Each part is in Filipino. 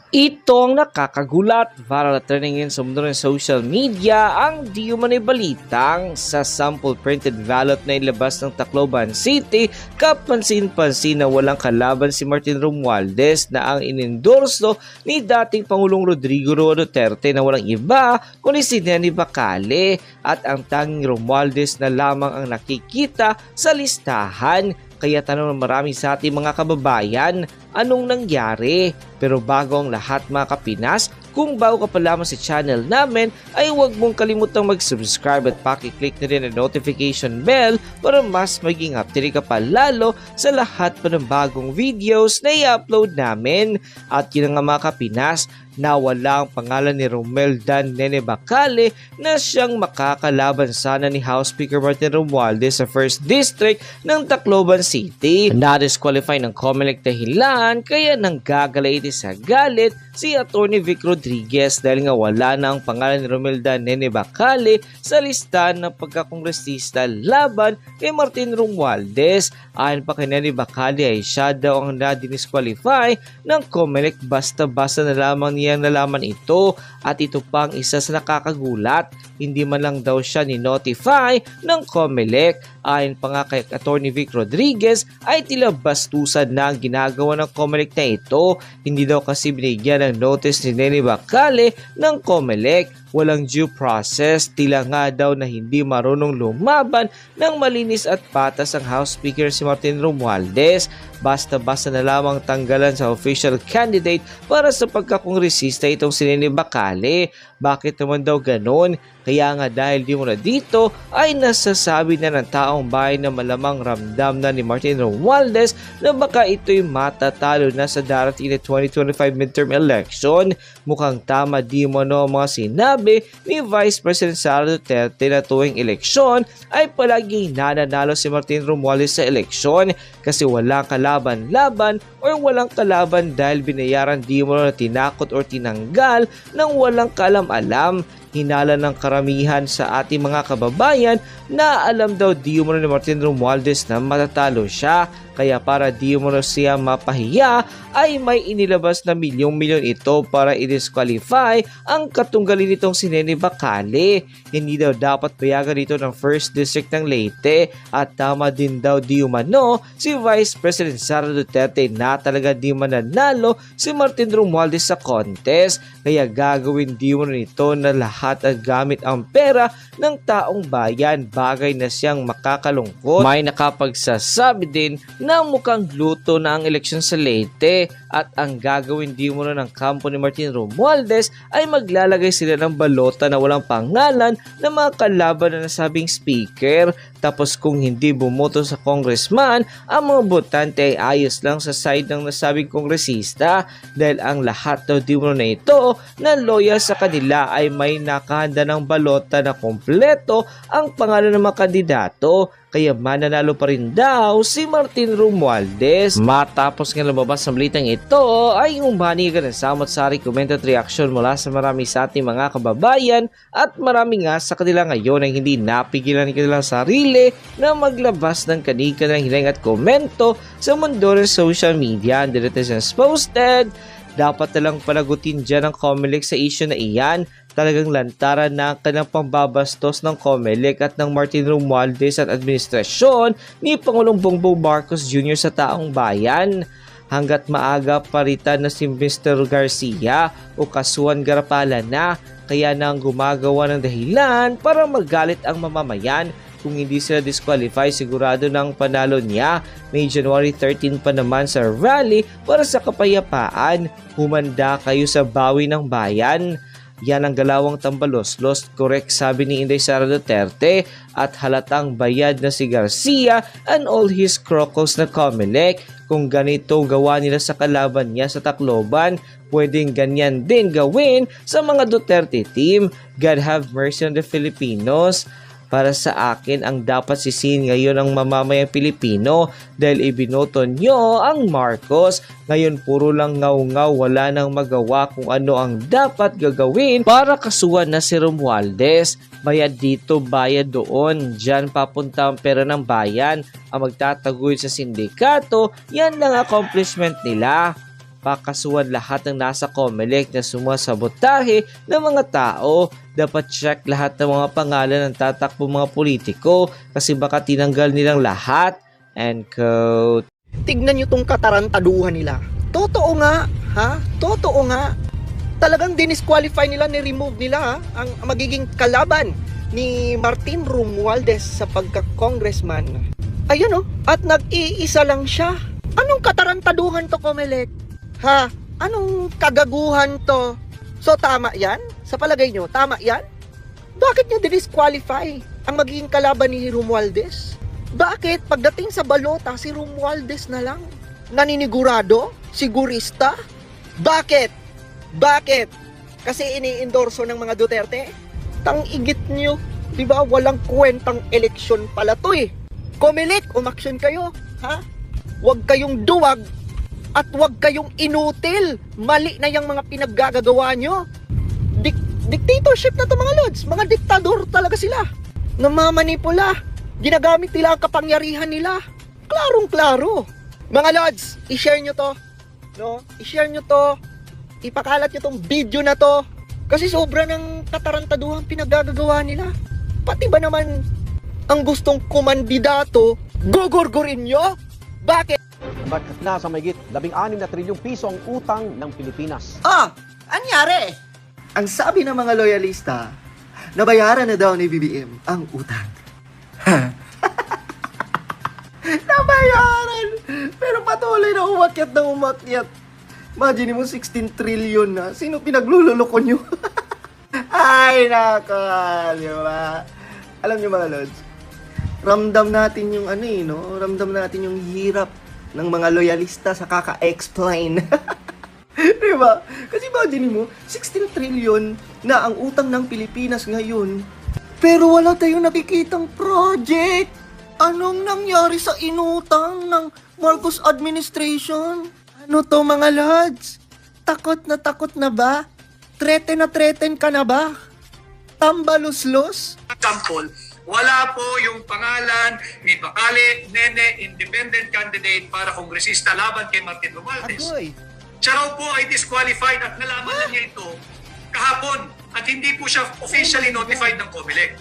Ito ang nakakagulat para trending sa mundo ng social media ang di umano'y balitang sa sample printed ballot na ilabas ng Tacloban City, kapansin-pansin na walang kalaban si Martin Romualdez na ang inendorso ni dating Pangulong Rodrigo Roa Duterte na walang iba kundi si Nene Bacale, at ang tanging Romualdez na lamang ang nakikita sa listahan. Kaya tanong ng marami sa ating mga kababayan, anong nangyari? Pero bago ang lahat mga kapinas, kung bago ka pa lamang sa channel namin, ay huwag mong kalimutang mag-subscribe at pakiclick na rin ang notification bell para mas maging updated ka pa lalo sa lahat pa ng bagong videos na i-upload namin. At yun nga mga kapinas, nawala ang pangalan ni Romel Dan Nene Bacale na siyang makakalaban sana ni House Speaker Martin Romualdez sa 1st District ng Tacloban City. Na-disqualify ng COMELEC dahilan kaya nanggagalaiti sa galit si Atty. Vic Rodriguez dahil nga wala na ang pangalan ni Romel Dan Nene Bacale sa listahan ng pagkakongresista laban kay Martin Romualdez. Ayon pa kay Nene Bacale ay siya daw ang na-disqualify ng COMELEC basta-basta na lamang niya nalaman ito, at ito pang isa sa nakakagulat, hindi man lang daw siya ni-notify ng COMELEC. Ayon pa nga kay Atty. Vic Rodriguez ay tila bastusan na ang ginagawa ng COMELEC na ito. Hindi daw kasi binigyan ng notice ni Nene Bacale ng COMELEC. Walang due process, tila nga daw na hindi marunong lumaban ng malinis at patas ang House Speaker si Martin Romualdez. Basta-basta na lamang tanggalan sa official candidate para sa pagkakongresista itong si Nene Bacale. Bakit naman daw ganon? Kaya nga dahil di mo na dito ay nasasabi na ng taong bayan na malamang ramdam na ni Martin Romualdez na baka ito'y matatalo na sa darating na 2025 midterm election. Mukhang tama di mo no mga sinabi ni Vice President Sara Duterte na tuwing eleksyon ay palaging nananalo si Martin Romualdez sa eleksyon kasi walang kalaban-laban or walang kalaban dahil binayaran di mo na tinakot or tinanggal ng walang kaalam-alam. Hinala ng karamihan sa ating mga kababayan na alam daw di umano ni Martin Romualdez na matatalo siya, kaya para di umano siya mapahiya ay may inilabas na milyong-milyon ito para i-disqualify ang katunggali nitong si Nene Bacale. Hindi daw dapat payagan dito ng 1st District ng Leyte, at tama din daw di umano si Vice President Sara Duterte na talaga di mananalo si Martin Romualdez sa contest, kaya gagawin di umano nito na lahat at gamit ang pera ng taong bayan, bagay na siyang makakalungkot. May nakapagsasabi din na mukhang luto na ang eleksyon sa Leyte, at ang gagawin di mo ng kampo ni Martin Romualdez ay maglalagay sila ng balota na walang pangalan ng mga kalaban na nasabing speaker. Tapos kung hindi bumoto sa congressman, ang mga botante ay ayos lang sa side ng nasabing kongresista, dahil ang lahat daw di mo na ito na loyal sa kanila ay may nakahanda ng balota na kompleto ang pangalan ng mga kandidato. Kaya mananalo pa rin daw si Martin Romualdez. Matapos nga lumabas sa balitang ito ay umani ka ng samot-sari comment at reaction mula sa marami sa ating mga kababayan, at marami nga sa kanila ngayon ay hindi napigilan kanilang sarili na maglabas ng kani-kanilang hiling at komento sa mundo ng social media. And the netizens posted, dapat na lang panagutin dyan ang COMELEC sa issue na iyan. Talagang lantaran na ang kanilang pambabastos ng COMELEC at ng Martin Romualdez at administrasyon ni Pangulong Bongbong Marcos Jr. sa taong bayan. Hanggat maaga palitan na si Mr. Garcia o kasuhan Garapala na, kaya nang gumagawa ng dahilan para magalit ang mamamayan. Kung hindi sila disqualify, sigurado ng panalo niya. May January 13 pa naman sa rally para sa kapayapaan. Humanda kayo sa bawi ng bayan. Yan ang galawang tambalos-los, correct sabi ni Inday Sara Duterte, at halatang bayad na si Garcia and all his crocos na COMELEC. Kung ganito gawa nila sa kalaban niya sa Tacloban, pwedeng ganyan din gawin sa mga Duterte team. God have mercy on the Filipinos. Para sa akin, ang dapat sisihin ngayon ang mamamayang Pilipino dahil ibinoto nyo ang Marcos. Ngayon puro lang ngaw-ngaw, wala nang magawa kung ano ang dapat gagawin para kasuhan na si Romualdez. Bayad dito, bayad doon, dyan papunta ang pera ng bayan. Ang magtataguyod sa sindikato, yan lang accomplishment nila. pakasuhan lahat ng nasa COMELEC na sumasabotahe ng mga tao. Dapat check lahat ng mga pangalan ng tatakbo mga politiko kasi baka tinanggal nilang lahat. End quote. Tignan nyo tong katarantaduhan nila. Totoo nga, ha? Totoo nga. Talagang dinisqualify nila, ni-remove nila ha? Ang magiging kalaban ni Martin Romualdez sa pagka-congressman. Ayun at nag-iisa lang siya. Anong katarantaduhan to, COMELEC? Ha? Anong kagaguhan to? So tama yan? Sa palagay nyo, tama yan? Bakit nyo dinisqualify ang magiging kalaban ni Romualdez? Bakit pagdating sa balota si Romualdez na lang? Naninigurado? Sigurista? Bakit? Bakit? Kasi ini-endorso ng mga Duterte? Tang-igit nyo. Diba? Walang kwentang eleksyon pala to eh. COMELEC, umaksyon kayo. Ha? Huwag kayong duwag at huwag kayong inutil. Mali na yung mga pinaggagawa nyo. Dictatorship na to mga lods. Mga diktador talaga sila. Namamanipula. Ginagamit nila ang kapangyarihan nila. Klarong-klaro. Mga lods, i-share nyo to. No? I-share nyo to. Ipakalat nyo tong video na to. Kasi sobra ng katarantaduhan pinaggagawa nila. Pati ba naman ang gustong kumandidato, gugurgurin nyo? Bakit? Bakit na sa mayigit 16 na trilyong piso ang utang ng Pilipinas? Anyari? Ang sabi ng mga loyalista, nabayaran na daw ni BBM ang utang. Nabayaran! Pero patuloy na umakyat na umakyat. Imagine mo 16 trillion na. Sino pinaglululoko nyo? Ay, nako. Di ba? Alam nyo mga lods, ramdam natin yung Ramdam natin yung hirap ng mga loyalista sa kaka-explain. Diba? Kasi imagine mo, 16 trillion na ang utang ng Pilipinas ngayon, pero wala tayong nakikitang project. Anong nangyari sa inutang ng Marcos administration? Ano to mga lads? Takot na ba? Threaten ka na ba? Tambaluslos? Example, wala po yung pangalan ni Bacale, Nene, independent candidate para kongresista laban kay Martin Romualdez. Agoy. Siya raw po ay disqualified at nalaman na niya ito kahapon at hindi po siya officially notified ng COMELEC.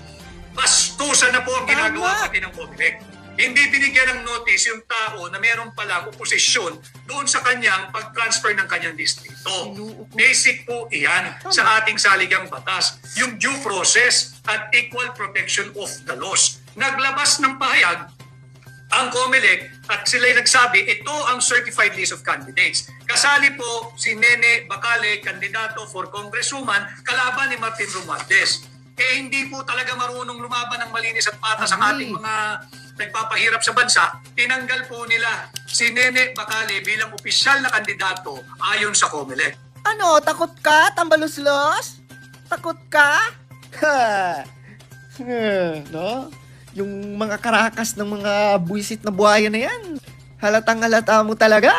Bastusan na po ang ginagawa pati ng COMELEC. Hindi binigyan ng notice yung tao na meron palang oposisyon doon sa kanyang pag-transfer ng kanyang distrito. Basic po iyan sa ating saligang batas, yung due process at equal protection of the laws. Naglabas ng pahayag ang COMELEC at sila'y nagsabi, ito ang certified list of candidates. Kasali po si Nene Bacale, kandidato for congresswoman, kalaban ni Martin Romualdez. Hindi po talaga marunong lumaban ng malinis at patas ang ating mga nagpapahirap sa bansa. Tinanggal po nila si Nene Bacale bilang opisyal na kandidato ayon sa COMELEC. Ano, takot ka, tambaluslos? Takot ka? No? Yung mga karakas ng mga buwisit na buhaya na yan, halatang halata mo talaga.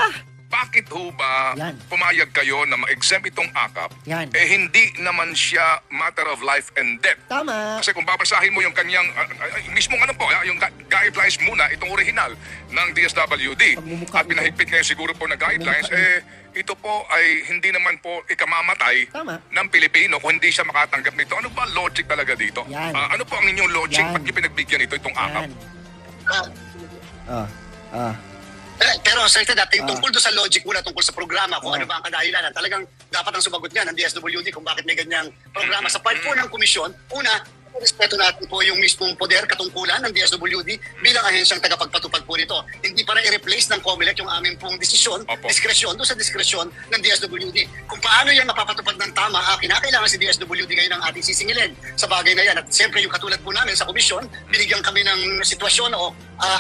Bakit ho ba Yan. pumayag kayo na ma-exempt itong AKAP? Yan. Hindi naman siya matter of life and death. Tama. Kasi kung babasahin mo yung kanyang, mismong yung guidelines muna, itong original ng DSWD, Pagmumukha at pinahigpit ngayon siguro po na guidelines, ito po ay hindi naman po ikamamatay Tama. ng Pilipino kung hindi siya makatanggap nito. Ano ba logic talaga dito? Yan. Ano po ang inyong logic Yan. pag pinagbigyan ito itong AKAP? Pero Sir Ted, tungkol doon sa logic muna, tungkol sa programa, kung ano ba ang kadahilanan, talagang dapat ang sumagot niya ng DSWD kung bakit may ganyang programa. Sa part 4 ng komisyon, una, respeto natin po yung mismong poder, katungkulan ng DSWD bilang ahensyang tagapagpatupad po nito. Hindi para i-replace ng COMELEC yung aming pong desisyon, diskresyon, doon sa diskresyon ng DSWD. Kung paano yan mapapatupad ng tama, kinakailangan si DSWD ngayon ang ating sisingilin sa bagay na yan. At siyempre yung katulad po namin sa komisyon, binigyan kami ng sitwasyon o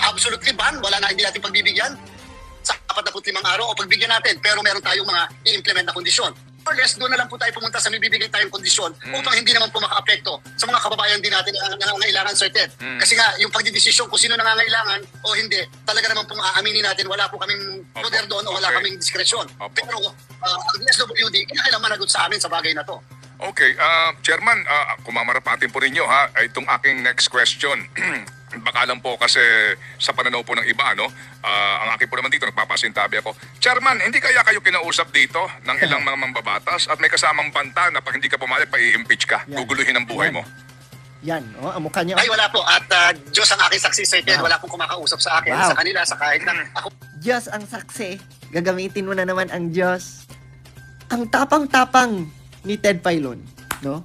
absolutely ban, wala na hindi natin pagbibigyan sa 45 araw o pagbigyan natin, pero meron tayong mga i-implement na kondisyon. Or less, doon na lang po tayo pumunta sa may bibigay tayong kondisyon upang hindi naman po maka-apekto sa mga kababayan din natin na nangangailangan, Sir Ted. Kasi nga, yung pagdidesisyon kung sino nangangailangan o hindi, talaga naman pong aaminin natin, wala po kaming poder doon o wala kaming diskresyon. Pero ang DSWD, kailangan managot sa amin sa bagay na to. Okay, Chairman, kumamarapatin po rin nyo ha, itong aking next question. Baka lang po kasi sa pananaw po ng iba, no? Ang akin po naman dito, nagpapasintabi ako. Chairman, hindi kaya kayo kinausap dito ng ilang mga mambabatas at may kasamang banta na pag hindi ka pumayag, pa-i-impeach ka, Yan. guguluhin ang buhay mo? Yan, oh, ang mukha niya. Ay, wala po. At Diyos ang aking saksi, Sir Ted. Wow. Wala pong kumakausap sa akin, Wow. sa kanila, sa kahit na ako. Diyos ang saksi. Gagamitin mo na naman ang Diyos. Ang tapang-tapang ni Ted Filon, no?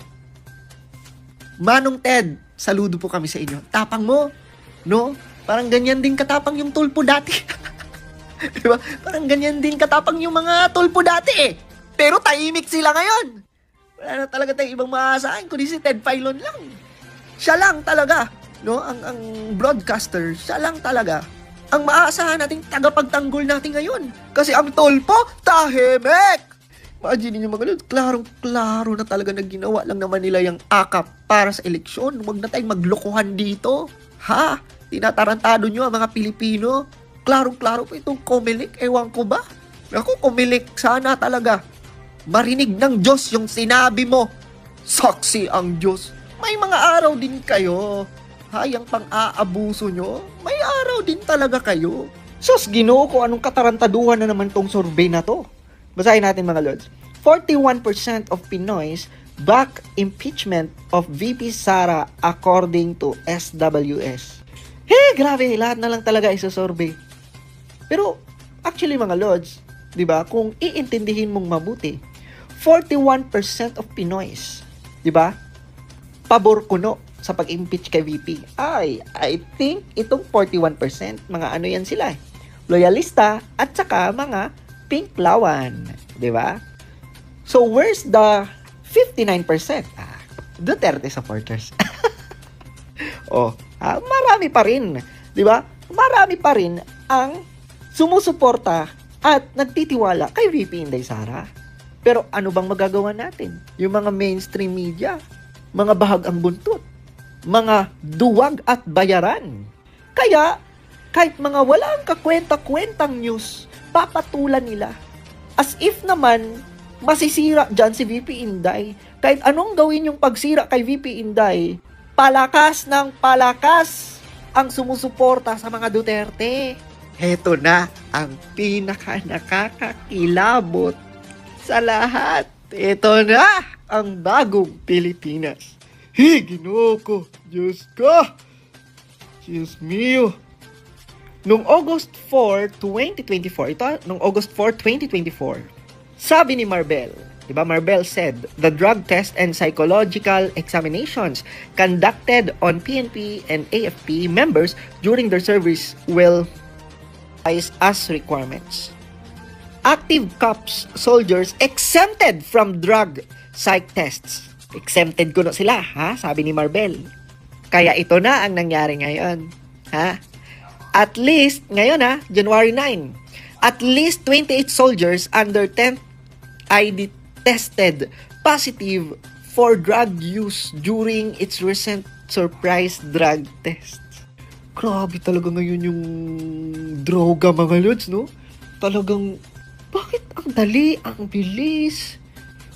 Manong Ted, saludo po kami sa inyo. Tapang mo, no? Parang ganyan din katapang yung tulpo dati. Diba? Parang ganyan din katapang yung mga tulpo dati eh. Pero tahimik sila ngayon. Wala na talaga tayong ibang maaasahan kundi si Ted Filon lang. Siya lang talaga, no? Ang broadcaster, siya lang talaga ang maaasahan nating tagapagtanggol natin ngayon. Kasi ang tulpo, tahimik! Imagine niyo mga lod, klarong-klaro na talaga na ginawa lang naman nila yung akap para sa eleksyon. Huwag na tayong maglokohan dito. Ha? Tinatarantado nyo ang mga Pilipino. Klarong-klaro po itong Comelec. Ewan ko ba? Ako, Comelec, sana talaga marinig ng Diyos yung sinabi mo. Saksi ang Diyos. May mga araw din kayo. Ha? Yung pang-aabuso nyo. May araw din talaga kayo. Sus, Ginoo ko, anong katarantaduhan na naman tong survey na to? Basahin natin mga lods. 41% of Pinoys back impeachment of VP Sara according to SWS. Hey, grabe, lahat na lang talaga isa-survey. Pero, actually mga lods, di ba, kung iintindihin mong mabuti, 41% of Pinoys, di ba, pabor kuno sa pag-impeach kay VP. I think itong 41%, mga ano yan sila eh. Loyalista at saka mga pinklawan, di ba? So, where's the 59%? Duterte supporters. Marami pa rin, di ba? Marami pa rin ang sumusuporta at nagtitiwala kay VP Inday Sara. Pero ano bang magagawa natin? Yung mga mainstream media, mga bahag ang buntot, mga duwag at bayaran. Kaya, kahit mga walang kakwenta-kwentang news, papatulan nila. As if naman, masisira dyan si VP Inday. Kahit anong gawin yung pagsira kay VP Inday, palakas ng palakas ang sumusuporta sa mga Duterte. Heto na ang pinaka-nakakakilabot sa lahat. Ito na ang bagong Pilipinas. Ginoo ko, Diyos ko, Diyos mio. Noong August 4, 2024, noong August 4, 2024, sabi ni Marbel, diba, Marbel said, the drug test and psychological examinations conducted on PNP and AFP members during their service will as requirements. Active cops, soldiers exempted from drug psych tests. Exempted ko na sila, ha? Sabi ni Marbel. Kaya ito na ang nangyari ngayon, ha? At least, ngayon January 9, at least 28 soldiers under 10th ID tested positive for drug use during its recent surprise drug test. Grabe talaga ngayon yung droga mga lods, no? Talagang, bakit ang dali, ang bilis?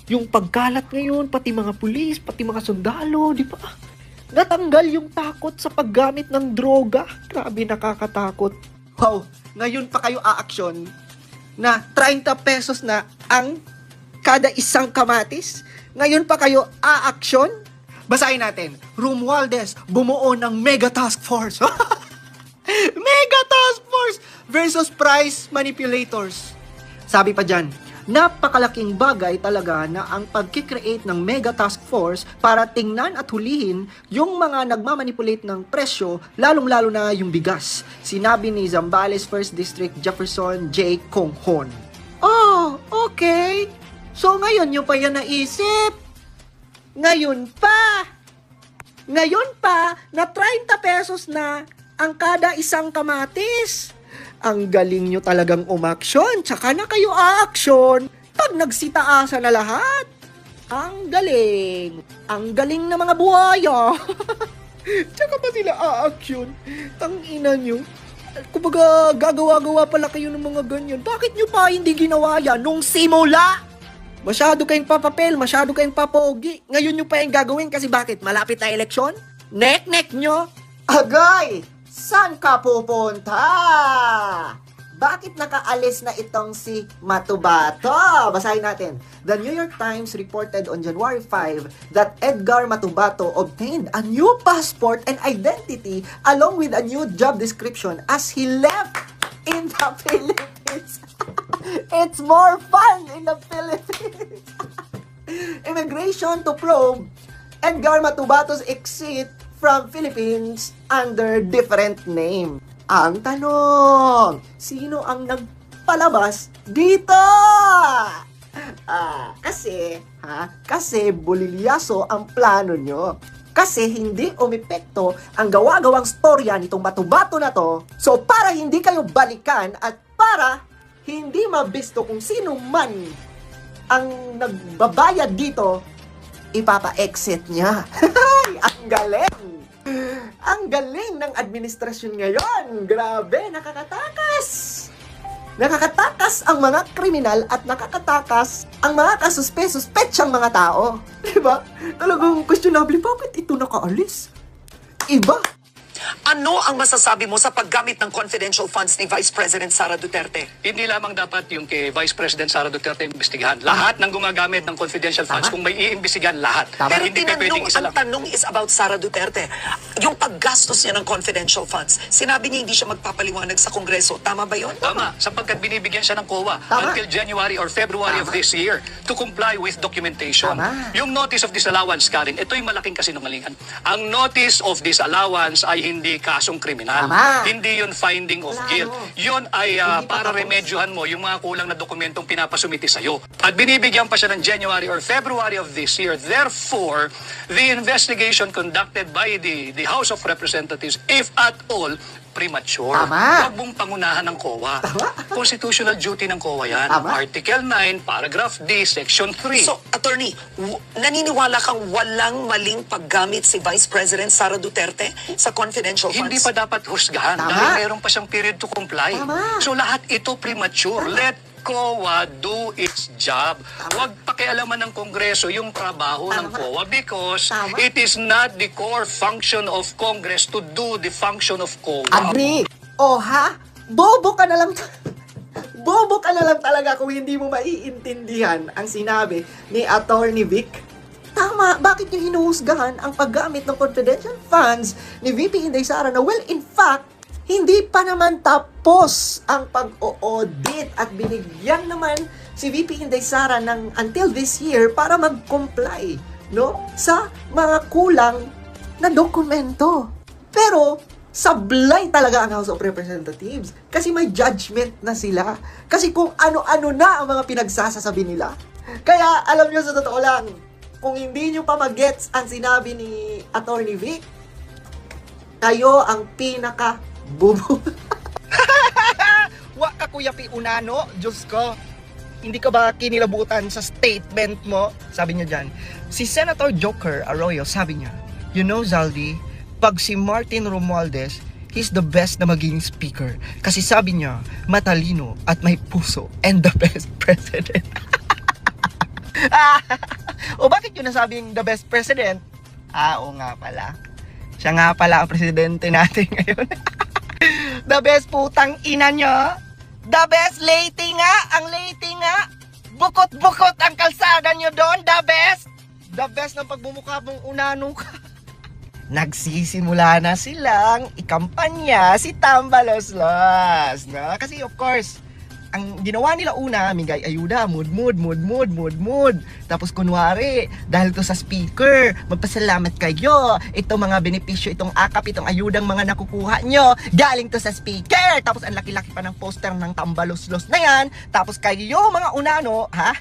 Yung pagkalat ngayon, pati mga pulis, pati mga sundalo, di ba? Natanggal yung takot sa paggamit ng droga. Grabe, nakakatakot. Wow, ngayon pa kayo aaksyon na 30 pesos na ang kada isang kamatis. Ngayon pa kayo aaksyon? Basahin natin. Romualdez bumuo ng Mega Task Force. Mega Task Force versus price manipulators. Sabi pa dyan, napakalaking bagay talaga na ang pagkikreate ng Mega Task Force para tingnan at hulihin yung mga nagmamanipulate ng presyo, lalong-lalo na yung bigas. Sinabi ni Zambales 1st District Jefferson J. Conghon. Oh, okay. So ngayon nyo pa yan naisip? Ngayon pa na 30 pesos na ang kada isang kamatis. Ang galing nyo talagang umaksyon, tsaka na kayo aaksyon pag nagsitaasa na lahat. Ang galing ng mga buhaya. Tsaka pa sila aaksyon. Tangina nyo. Kumbaga, gagawa-gawa pala kayo ng mga ganyan. Bakit nyo pa hindi ginawa yan nung simula? Masyado kayong papapel, masyado kayong papogi. Ngayon nyo pa yung gagawin kasi bakit? Malapit na eleksyon? Nek-nek nyo? Agay! Saan ka pupunta? Bakit nakaalis na itong si Matubato? Basahin natin. The New York Times reported on January 5 that Edgar Matubato obtained a new passport and identity along with a new job description as he left in the Philippines. It's more fun in the Philippines. Immigration to probe Edgar Matubato's exit from Philippines under different name. Ang tanong, sino ang nagpalabas dito? Kasi bulilyaso ang plano nyo. Kasi hindi umepekto ang gawa-gawang storya nitong Matubato na to. So para hindi kayo balikan at para hindi mabisto kung sino man ang nagbabayad dito, ipapa-exit niya. Ang galing! Ang galing ng administrasyon ngayon. Grabe, nakakatakas. Nakakatakas ang mga kriminal at nakakatakas ang mga kasuspe-suspetsang mga tao. Diba? Talagang questionable, bakit ito nakaalis? Iba. Ano ang masasabi mo sa paggamit ng confidential funds ni Vice President Sara Duterte? Hindi lamang dapat yung kay Vice President Sara Duterte imbestigahan. Lahat ng gumagamit ng confidential funds, kung may iimbestigahan, lahat. Pero Hindi pa pwedeng isa ang lang. tanong is about Sara Duterte. Yung paggastos niya ng confidential funds, sinabi niya hindi siya magpapaliwanag sa Kongreso. Tama ba yun? Tama, sapagkat binibigyan siya ng COA Tama. until January or February of this year to comply with documentation. Tama. Yung notice of disallowance, Karen, ito'y malaking kasinungalingan. Ang notice of disallowance ay hindi kasong kriminal. Tama. Hindi yun finding of Wala, guilt. ano. Yun ay Hindi pa para tapos. remedyohan mo yung mga kulang na dokumentong pinapasumiti sa'yo. At binibigyan pa siya ng January or February of this year. Therefore, the investigation conducted by the House of Representatives, if at all, premature. Tama. Huwag mong pangunahan ng COA. Tama. Constitutional duty ng COA yan. Tama. Article 9, paragraph D, section 3. So, attorney, naniniwala kang walang maling paggamit si Vice President Sara Duterte sa confidential funds? hindi pa dapat husgahan Tama. dahil meron pa siyang period to comply. Tama. So lahat ito premature. Tama. Let COA do its job. Huwag pakialaman ng Kongreso yung trabaho ng Tama. COA because Tama. it is not the core function of Congress to do the function of COA. Agree. O ha? Bobo ka na lang. Bobo ka na lang talaga kung hindi mo maiintindihan ang sinabi ni Attorney Vic. Tama, bakit niyo hinuhusgahan ang paggamit ng confidential funds ni VP Inday Sara na well, in fact, hindi pa naman tapos ang pag-o-audit at binigyan naman si VP Inday Sara ng until this year para mag-comply, no, sa mga kulang na dokumento. Pero sablay talaga ang House of Representatives kasi may judgment na sila. Kasi kung ano-ano na ang mga pinagsasasabi nila. Kaya alam nyo, sa totoo lang, kung hindi nyo pa mag-gets ang sinabi ni Attorney Vic, kayo ang pinaka-bubo. Wa ka Kuya P. Unano, Diyos ko. Hindi ka ba kinilabutan sa statement mo? Sabi niya dyan. Si Senator Joker Arroyo, sabi niya, you know, Zaldi, pag si Martin Romualdez, he's the best na maging speaker. Kasi sabi niya, matalino at may puso and the best president. O bakit yun nasabing the best president? Oo nga pala. Siya nga pala ang presidente natin ngayon. The best putang ina nyo. The best lady nga. Ang lady nga. Bukot-bukot ang kalsada nyo doon. The best. The best ng pagbumukha mong unano ka. Nagsisimula na silang ikampanya si Tambaloslos. No? Kasi of course, ang ginawa nila una, migay ayuda, mood. Tapos kunwari, dahil to sa speaker, magpasalamat kayo. Itong mga benepisyo, itong akap, itong ayudang mga nakukuha nyo, galing to sa speaker. Tapos ang laki-laki pa ng poster ng Tambaloslos na yan. Tapos kayo, mga unano, ha?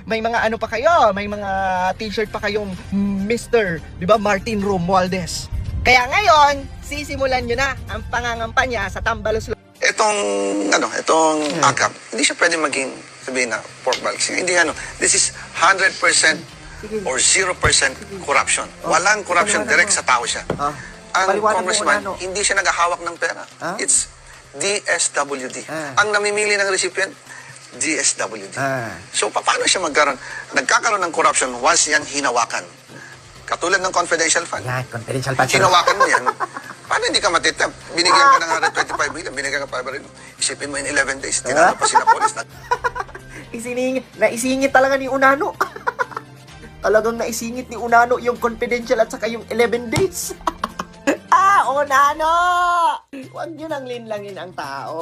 May mga ano pa kayo, may mga t-shirt pa kayong Mr. Di ba, Martin Romualdez. Kaya ngayon, sisimulan nyo na ang pangangampanya sa Tambaloslos. Itong AKAP, hindi siya pwede maging sabihin na pork barrel. Hindi this is 100% or 0% corruption. Walang corruption, direct sa tao siya. Ang congressman, hindi siya naghahawak ng pera. It's DSWD. Ang namimili ng recipient, DSWD. So, paano siya nagkakaroon ng corruption once yan hinawakan? Katulad ng confidential fund. Yan, confidential fund. Hinawakan mo yan, paano Paano hindi ka matitap? Binigyan ka ng 125 million, binigyan ka pa rin. Isipin mo in 11 days, tinalo pa sila police na. Naisingit talaga ni Unano. Talagang naisingit ni Unano yung confidential at saka yung 11 days. Unano! Huwag nyo nang linlangin ang tao.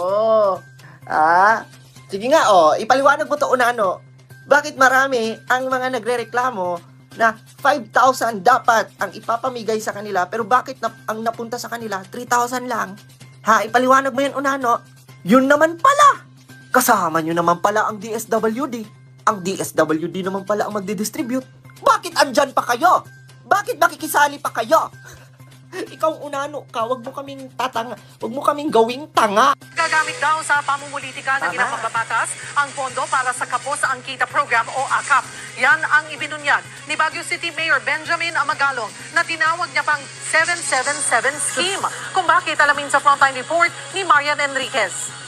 Sige nga, ipaliwanag mo to, Unano. Bakit marami ang mga nagrereklamo na 5,000 dapat ang ipapamigay sa kanila, pero bakit ang napunta sa kanila 3,000 lang? Ipaliwanag mo yan, Unano. Yun naman pala! Kasama nyo naman pala ang DSWD. Ang DSWD naman pala ang magdidistribute. Bakit andyan pa kayo? Bakit makikisali pa kayo? Ikaw, Unano ka, wag mo kaming gawing tanga. Gagamit daw sa pamumulitika ng ilang mambabatas ang pondo para sa Kapos ang Kita Program o AKAP. Yan ang ibinunyag ni Baguio City Mayor Benjamin Amagalong na tinawag niya pang 777 scheme. Kung bakit, alamin sa Frontline Report ni Marian Enriquez.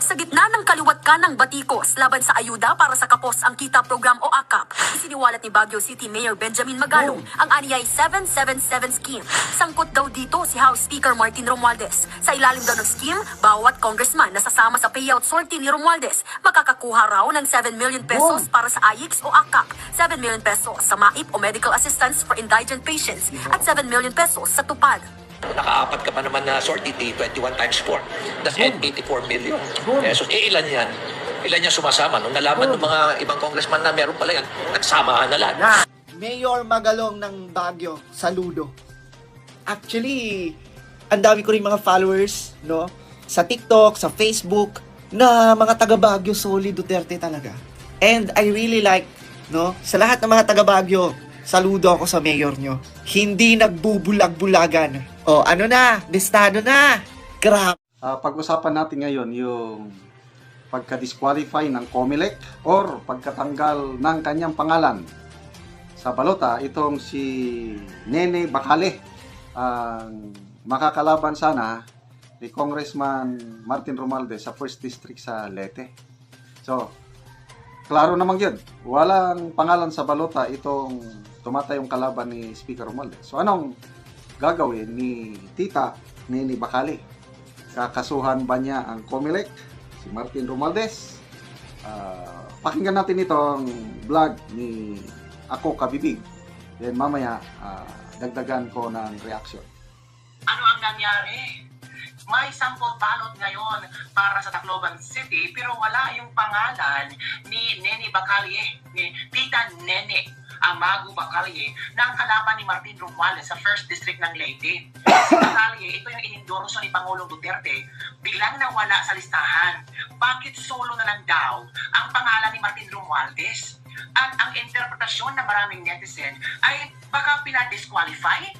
Sa gitna ng kaliwat ka ng batikos laban sa ayuda para sa Kapos ang Kita Program o AKAP, isiniwalat ni Baguio City Mayor Benjamin Magalong ang aniyay 777 scheme. Sangkot daw dito si House Speaker Martin Romualdez. Sa ilalim daw ng scheme, bawat congressman na sasama sa payout sortie ni Romualdez makakakuha raw ng 7 million pesos para sa AYIX o AKAP, 7 million pesos sa MAIP o Medical Assistance for Indigent Patients at 7 million pesos sa TUPAD. Nakaapat ka pa naman na sortie, 21 times 4. That's 84 million pesos. Ilan yan? Ilan yan sumasama? Nung nalaman ng mga ibang congressman na meron pala yan, nagsamahan na lang. Mayor Magalong ng Baguio, saludo. Actually, ang dami ko rin mga followers, no? Sa TikTok, sa Facebook, na mga taga Baguio, solid Duterte talaga. And I really like, no? Sa lahat ng mga taga Baguio, saludo ako sa mayor nyo. Hindi nagbubulag-bulagan. Listado na. Grabe. Pag-usapan natin ngayon yung pagka-disqualify ng COMELEC or pagkatanggal ng kanyang pangalan sa balota. Itong si Nene Bacale ang makakalaban sana ni Congressman Martin Romualdez sa 1st District sa Leyte. So, klaro naman yun. Walang pangalan sa balota itong tumatayong kalaban ni Speaker Romualdez. So, anong gagawin ni Tita Nene Bacale? Kakasuhan ba niya ang COMELEC, si Martin Romualdez? Pakinggan natin itong vlog ni Ako Kabibig. Then mamaya, dagdagan ko ng reaction. Ano ang nangyari? May sample ballot ngayon para sa Tacloban City pero wala yung pangalan ni Nene Bacale, ni Tita Nene Amago Bacale na ang kalaban ni Martin Romualdez sa 1st District ng Leyte. Si Bacale, ito yung inendorso ni Pangulong Duterte, biglang nawala sa listahan. Bakit solo na lang daw ang pangalan ni Martin Romualdez? At ang interpretasyon ng maraming netizen ay baka pinadisqualify,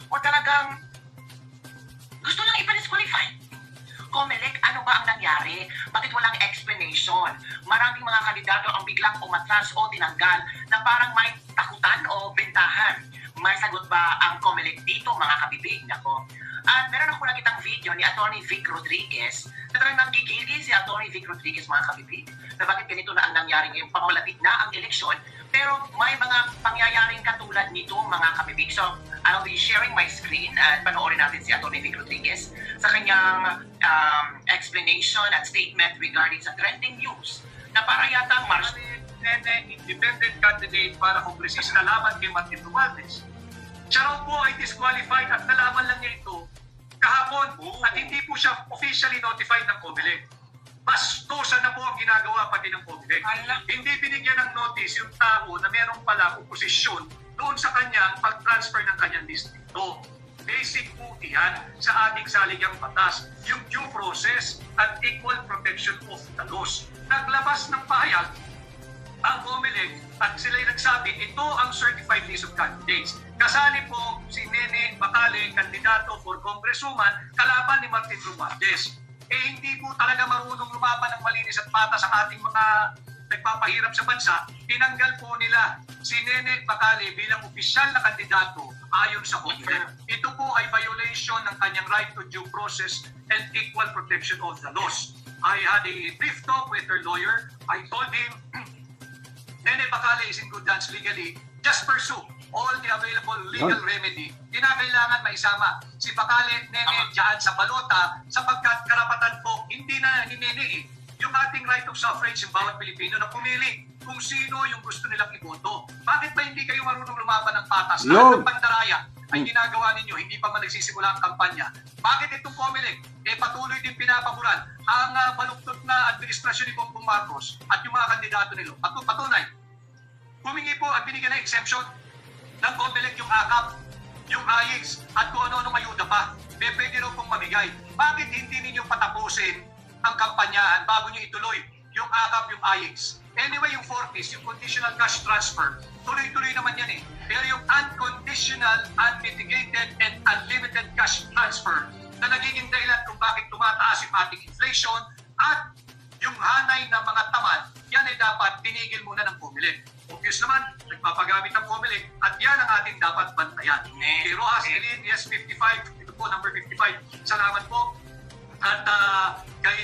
o talagang gusto lang ipa-disqualify. COMELEC, ano ba ang nangyari? Bakit walang explanation? Maraming mga kandidato ang biglang umatras o tinanggal na parang may takutan o bentahan. May sagot ba ang COMELEC dito, mga kabibig? Nako. At meron ako nakitang video ni Atty. Vic Rodriguez na talagang nanggigili si Atty. Vic Rodriguez, mga kabibig, na bakit ganito na ang nangyari ngayong pamalapit na ang eleksyon, pero may mga pangyayaring katulad nito, mga kabibig. So, I'll be sharing my screen at panoorin natin si Atty. Vic Rodriguez sa kanyang explanation at statement regarding sa trending news na para yata March independent candidate para kongresista laban kay Martin Romualdez. Siya raw po ay disqualified at nalaman lang niya ito kahapon at hindi po siya officially notified ng COMELEC. Bastusan na po ang ginagawa pati ng COMELEC. Hindi binigyan ng notice yung tao na meron pala oposisyon doon sa kanyang pag-transfer ng kanyang distrito. Basic po yan sa ating saligang batas, yung due process and equal protection of the laws. Naglabas ng pahayag ang COMELEC at sila'y nagsabi, ito ang certified list of candidates. Kasali po si Nene Bacale, kandidato for congresswoman, kalaban ni Martin Romualdez. Hindi po talaga marunong lumaban ng malinis at patas ang ating mga nagpapahirap sa bansa. Tinanggal po nila si Nene Bacale bilang opisyal na kandidato ayon sa COMELEC. Ito po ay violation ng kanyang right to due process and equal protection of the laws. I had a brief talk with her lawyer. I told him, Nene Bacale is in good hands legally. Just pursue all the available legal remedy, kinakailangan maisama si Bacale, Nene, dyan sa balota sapagkat karapatan po, hindi na ni Nene yung ating right of suffrage ng bawat Pilipino na pumili kung sino yung gusto nilang iboto. Bakit ba hindi kayo marunong lumaban ng patas? Lahat ng pandaraya ay ginagawa ninyo, hindi pa man nagsisimula ang kampanya. Bakit itong COMELEC patuloy din pinapaboran ang baluktot na administrasyon ni Bongbong Marcos at yung mga kandidato nila? Patunay, humingi po at binigyan ng exemption ng COMELEC yung AKAP, yung AIX, at kung ano-ano mayuda pa. Pwede raw pong mamigay. Bakit hindi ninyo patapusin ang kampanyahan bago nyo ituloy yung AKAP, yung AIX? Anyway, yung 40s, yung conditional cash transfer, tuloy-tuloy naman yan eh. Pero yung unconditional, unmitigated, and unlimited cash transfer na nagiging dahilan kung bakit tumataas yung ating inflation at yung hanay ng mga tamad, yan ay dapat tinigil muna ng COMELEC. Obvious naman, nagpapagamit ng COMELEC at yan ang ating dapat bantayan. Kay Rojas Elin, yes, 55, ito po, number 55. Salamat po. At kay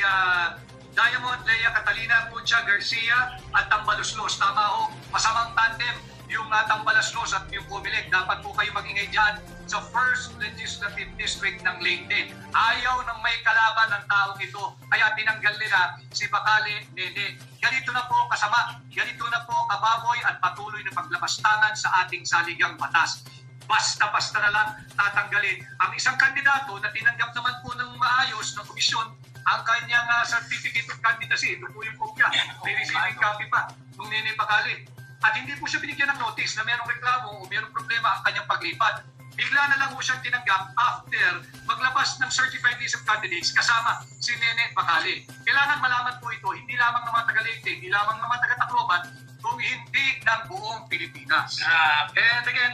Diamond, Lea, Catalina, Pucha, Garcia at Tambaluslos. Tama ho, masamang tandem yung Tambaluslos at yung COMELEC. Dapat po kayo mag-ingay dyan sa 1st Legislative District ng Leyte. Ayaw ng may kalaban ng taong ito, kaya tinanggal nila si Bacale, Nene. Ganito na po kasama, ganito na po kababoy at patuloy na paglabastangan sa ating saligang batas. Basta-basta na lang tatanggalin ang isang kandidato na tinanggap naman po ng maayos ng komisyon ang kanyang certificate of candidacy. Ito po yung kopya. May receiving copy pa ng Nene Bacale. At hindi po siya binigyan ng notice na merong reklamo o merong problema ang kanyang paglipat. Bigla na lang po siyang tinanggap after maglabas ng certified list of candidates kasama si Nene Bacale. Kailangan malaman po ito, hindi lamang ng mga taga-Leyte, hindi lamang ng mga taga-Tacloban, kung hindi ng buong Pilipinas. And again,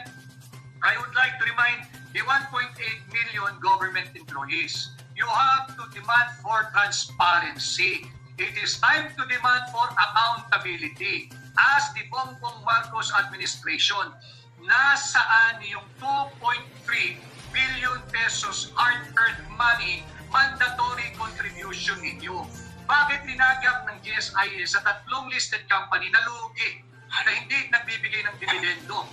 I would like to remind the 1.8 million government employees, you have to demand for transparency. It is time to demand for accountability. As the Bongbong Marcos administration, nasaan yung 2.3 billion pesos hard-earned money mandatory contribution ninyo? Bakit ninagap ng GSIS sa tatlong listed company na lugi na hindi nagbibigay ng dividendo?